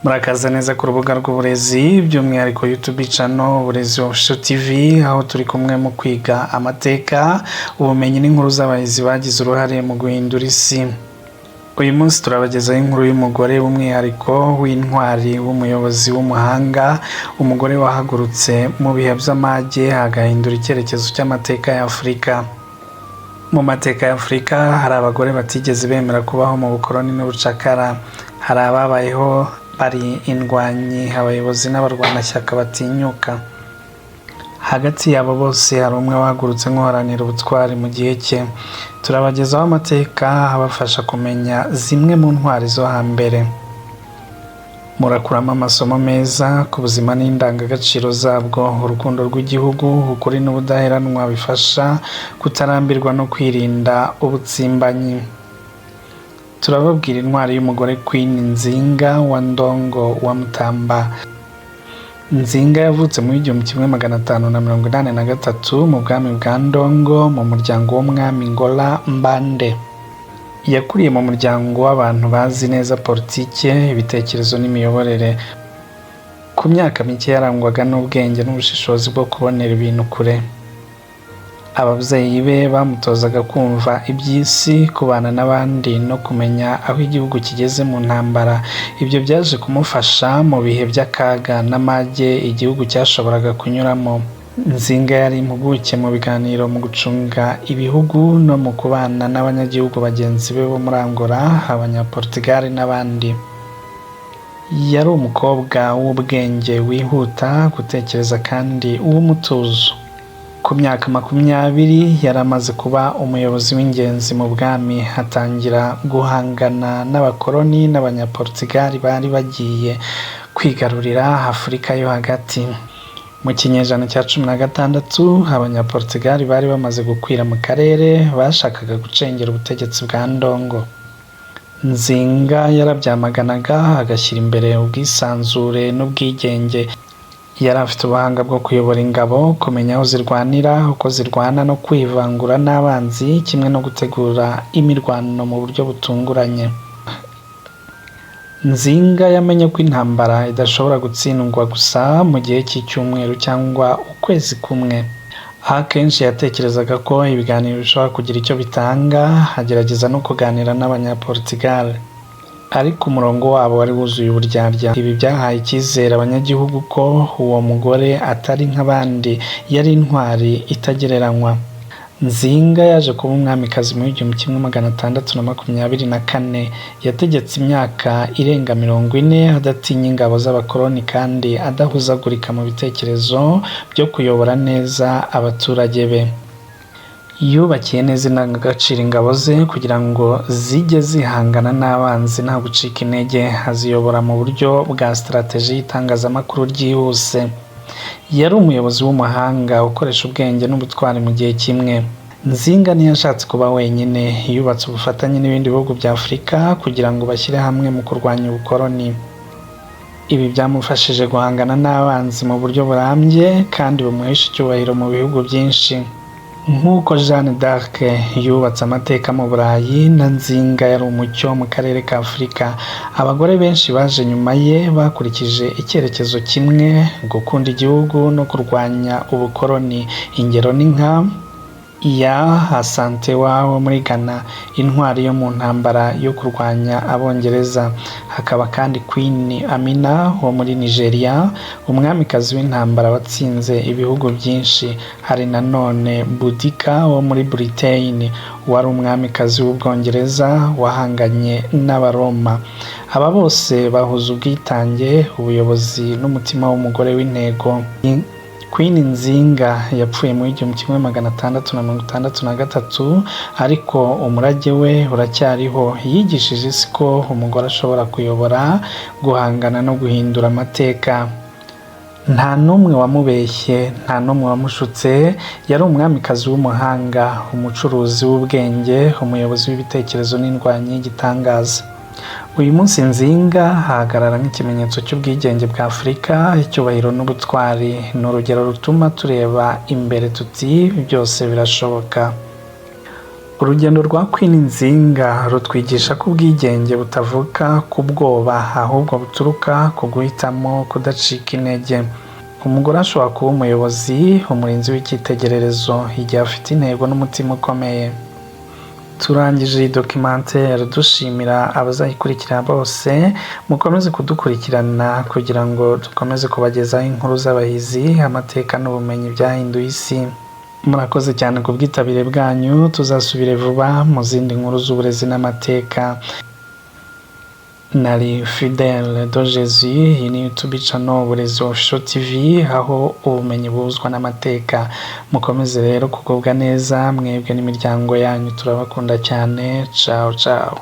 Murakaza neza ku rubuga rw'uburezi by'umwihariko YouTube channel Uburezi Official TV, aho turi kumwe mu kwiga amateka, ubumenyi n'inkuru z'abahizi bagize uruhare mu guhindura isi. Uyu munsi turabagezaho inkuru y'umugore w'umwihariko w'intwari w'umuyobozi w'umuhanga, umugore wahagurutse mu bihe by'amage agahindura icyerekezo cy'amateka ya Afurika. Mu mateka ya Afurika hari abagore batigeze bemera kubaho mu bukoloni n'ubucakara. Hari ababayeho bari indwanyi, abayobozi n'abarwanashyaka batinyuka. Hagati yabo bose hari umwe wahagurutse nk'uharanira ubutwari mu gihe cye. Turabagezaho amateka abafasha kumenya zimwe mu ntwari zo hambere. Murakuramo amasomo meza ku buzima n'indangagaciro zabwo, urukundo rw'igihugu, ukuri n'ubudaheranwa bifasha kutarambirwa no kwirinda ubutsimbanyi. Turababwira intwari y'umugore Queen Nzinga wa Ndongo wa Mutamba. Nzinga yavutse mu 1583 mu bwami bwa Ndongo mu muryango w'umwami Ngola Mbande. Yakuriye mu muryango w'abantu bazi neza politike, ibitekerezo n'imiyoborere. Ku myaka mike yarangwaga n'ubwenge n'ubushishozi bwo kubonera ibintu kure. Ababyeyi be bamutozaga kumva iby'isi, kubana n'abandi no kumenya aho igihugu kigeze mu ntambara. Ibyo byaje kumufasha mu bihe by'akaga n'amage igihugu cyashoboraga kunyuramo. Nzinga yari impuguke mu biganiro, mu gucunga ibihugu no mu kubana n'abanyagihugu bagenzi be bo muri Angola, Abanyaportugal n'abandi. Yari umukobwa w'ubwenge, wihuta gutekereza kandi uw'umutuzo. Ku myaka 20 yari amaze kuba umuyobozi w'ingenzi mu bwami, hatangira guhangana n'abakoloni n'Abanyaportugal bari bagiye kwigarurira Afurika yo hagati. Mu kinyejana cya 16 Abanyaportugal bari bamaze gukwira mu karere, bashakaga gucengera ubutegetsi bwa Ndongo. Nzinga yarabyamaganaga, agashyira imbere ubwisanzure n'ubwigenge. Yari afite ubuhanga bwo kuyobora ingabo, kumenya aho zirwanira, uko zirwana no kwivangura n'abanzi, kimwe no gutegura imirwano mu buryo butunguranye. Nzinga yamenye ko intambara idashobora gutsindwa gusa mu gihe cy'icyumweru cyangwa ukwezi kumwe. Akenshi yatekerezaga ko ibiganiro bishobora kugira icyo bitanga, agerageza no kuganira n'Abanyaportugal. Ariko umurongo wabo wari wuzuye uburyarya. Ibi byahaye icyizere abanyagihugu ko uwo mugore atari nk'abandi, yari intwari itagereranywa. Nzinga yaje kuba umwamikazi mu 1624. Yategetse imyaka irenga 40 adatinya ingabo z'abakoloni kandi adahuzagurika mu bitekerezo byo kuyobora neza abaturage be. Yubakiye neza indangagaciro ingabo ze kugira ngo zijye zihangana n'abanzi nta gucika intege, aziyobora mu buryo bwa strategy y'itangazamakuru ryihuse. Yari umuyobozi w'umuhanga ukoresha ubwenge n'ubutwari mu gihe kimwe. Nzinga ntiyashatse kuba wenyine, yubatse ubufatanye n'ibindi bihugu bya Afurika kugira ngo bashyire hamwe mu kurwanya ubukoloni. Ibi byamufashije guhangana n'abanzi mu buryo burambye kandi bumuhesha icyubahiro mu bihugu byinshi. Nk'uko Jeanne d'Arc yubatse amateka mu Burayi, na Nzinga yari umucyo mu karere ka Afurika. Abagore benshi baje nyuma ye bakurikije icyerekezo kimwe, gukunda igihugu no kurwanya ubukoloni. Ingero ni nka Asante wo muri Ghana, intwari yo mu ntambara yo kurwanya Abongereza. Hakaba kandi Queen Amina wo muri Nigeria, umwamikazi w'intambara watsinze ibihugu byinshi. Hari nanone Boudica wo muri Britain, wari umwamikazi w'Ubwongereza wahanganye n'Abaroma. Aba bose bahuza ubwitange, ubuyobozi n'umutima w'umugore w'intego. Queen Nzinga yapfuye mu 1663, ariko umurage we uracyariho. Yigishije isi ko umugore ashobora kuyobora, guhangana no guhindura amateka. Nta n'umwe wamubeshye, nta n'umwe wamushutse. Yari umwamikazi w'umuhanga, umucuruzi w'ubwenge, umuyobozi w'ibitekerezo n'indwanyi y'igitangaza. Uyu munsi Nzinga ahagarara nk'ikimenyetso cy'ubwigenge bwa Afurika, icyubahiro n'ubutwari. Ni urugero rutuma tureba imbere tuti byose birashoboka. urugendo rwa Queen Nzinga rutwigisha ko ubwigenge butavuka ku bwoba ahubwo buturuka ku guhitamo kudacika intege. Umugore ashobora kuba umuyobozi, umurinzi w'icyitegererezo igihe afite intego n'umutima ukomeye. Turangije iyi documentaire dushimira abazayikurikira bose. Mukomeze kudukurikirana kugira ngo dukomeze kubagezaho inkuru z'abahizi, amateka n'ubumenyi byahinduye isi. Murakoze cyane ku bwitabire bwanyu. Tuzasubire vuba mu zindi nkuru z'uburezi n'amateka. Nari Fidèle de Jesus. Iyi ni YouTube channel Uburezi Official TV, aho ubumenyi buzwa n'amateka. Mukomeze rero kugubwa neza mwebwe n'imiryango yanyu, turabakunda cyane. Ciao ciao.